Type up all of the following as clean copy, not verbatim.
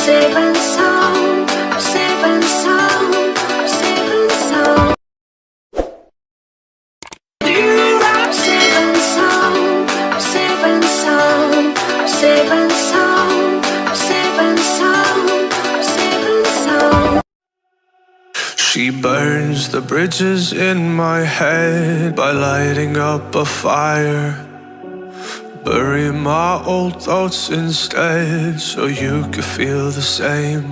saving sound, I'm saving sound, I'm saving sound. You, I'm saving sound, I'm saving sound, I'm saving sound, I'm saving sound, I'm saving sound. She burns the bridges in my head by lighting up a fire. Bury my old thoughts instead so you could feel the same.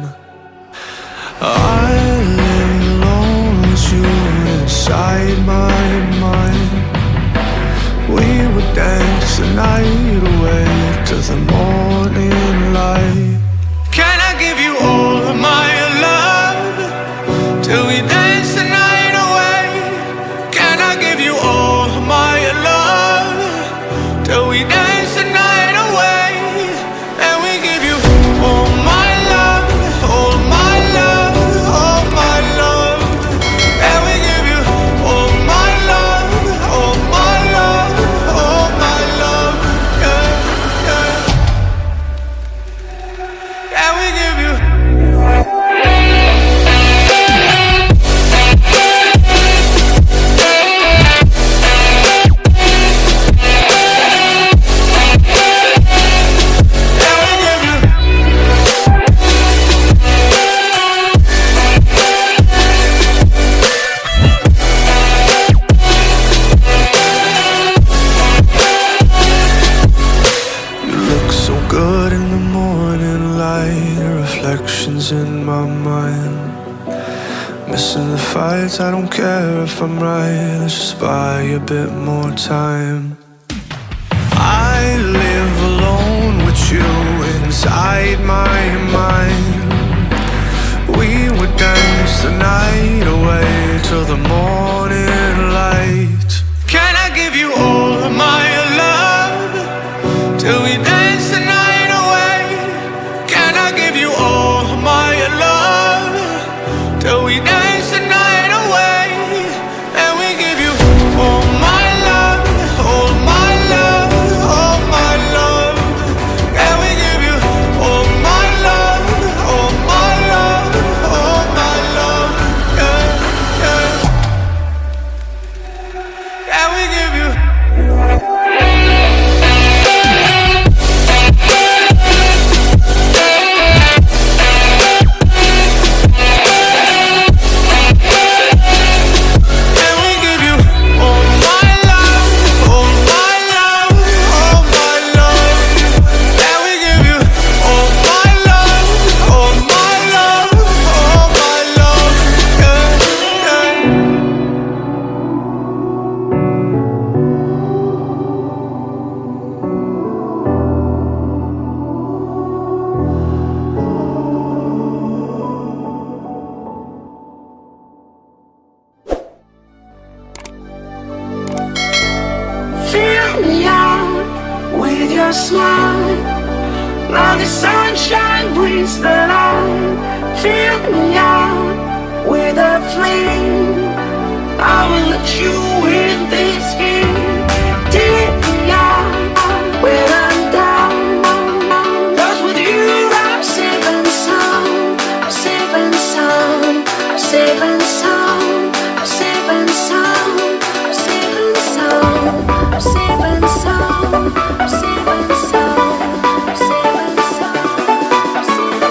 I lay alone with you inside my mind. We would dance the night away to the morning light. Can I give you all of my love till we dance the night away? Can I give you all of my love till we dance the night away? And we give you all my love, all my love, all my love. And we give you all my love, all my love, all my love. Yeah, yeah. And we give you good in the morning light, reflections in my mind. Missing the fights, I don't care if I'm right. Let's just buy a bit more time. I live alone with you inside my mind. We would dance the night away till the morning light. Can I give you all of my love till we dance the night away? Can I give you all of my love till we dance the night away? And we give you all my love, all my love, all my love. And we give you all my love, all my love, all my love. Yeah, yeah. And we give you Fill me out with your smile. Now the sunshine brings the light. Fill me out with a flame. I will let you in this game. Take me out when I'm down. 'Cause with you I'm saving sound, I'm saving sound, I'm saving sound, I'm saving sound, I'm saving sound, I'm saving sound, I'm saving sound, I'm saving sound, I'm saving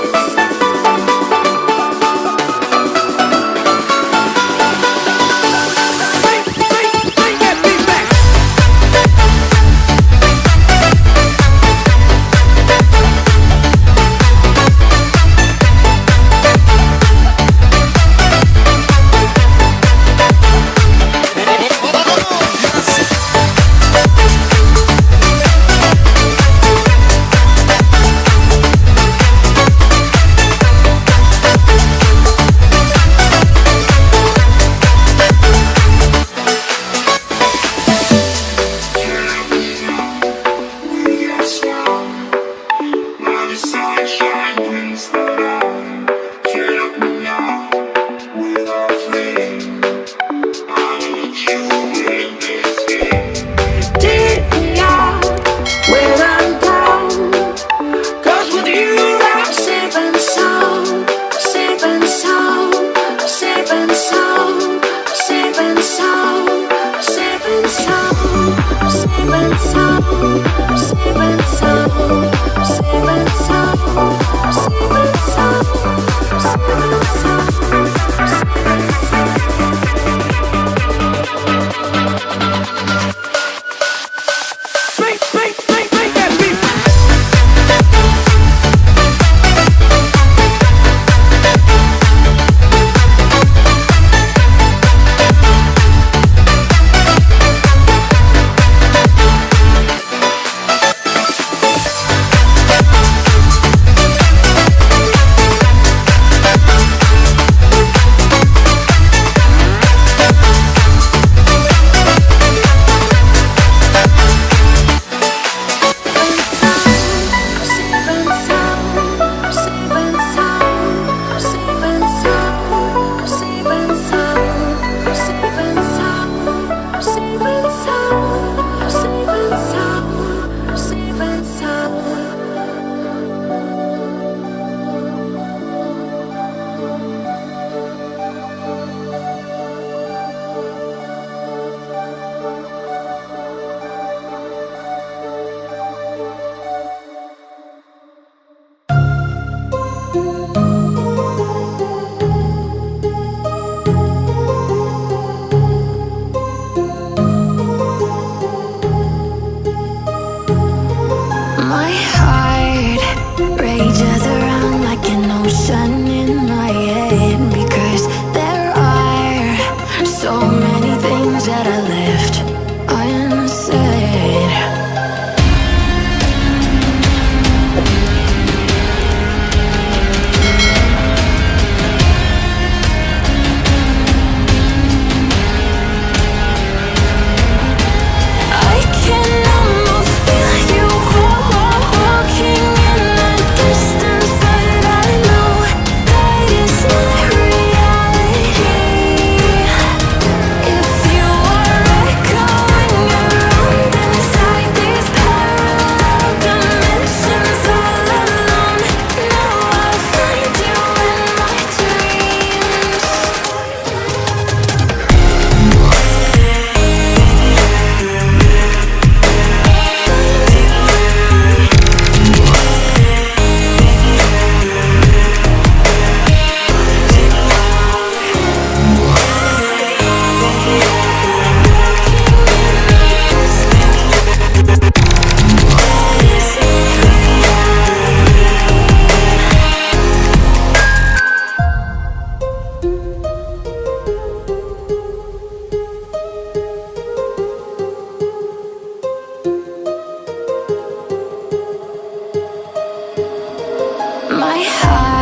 When I'm down, 'cause with you I'm saving. rages around like an ocean in my head. Because there are so many things that I left unsaid. I can almost feel you walking in the distance, but I know that it's not reality. If you are echoing around inside these parallel dimensions all alone, now I'll find you in my dreams. My heart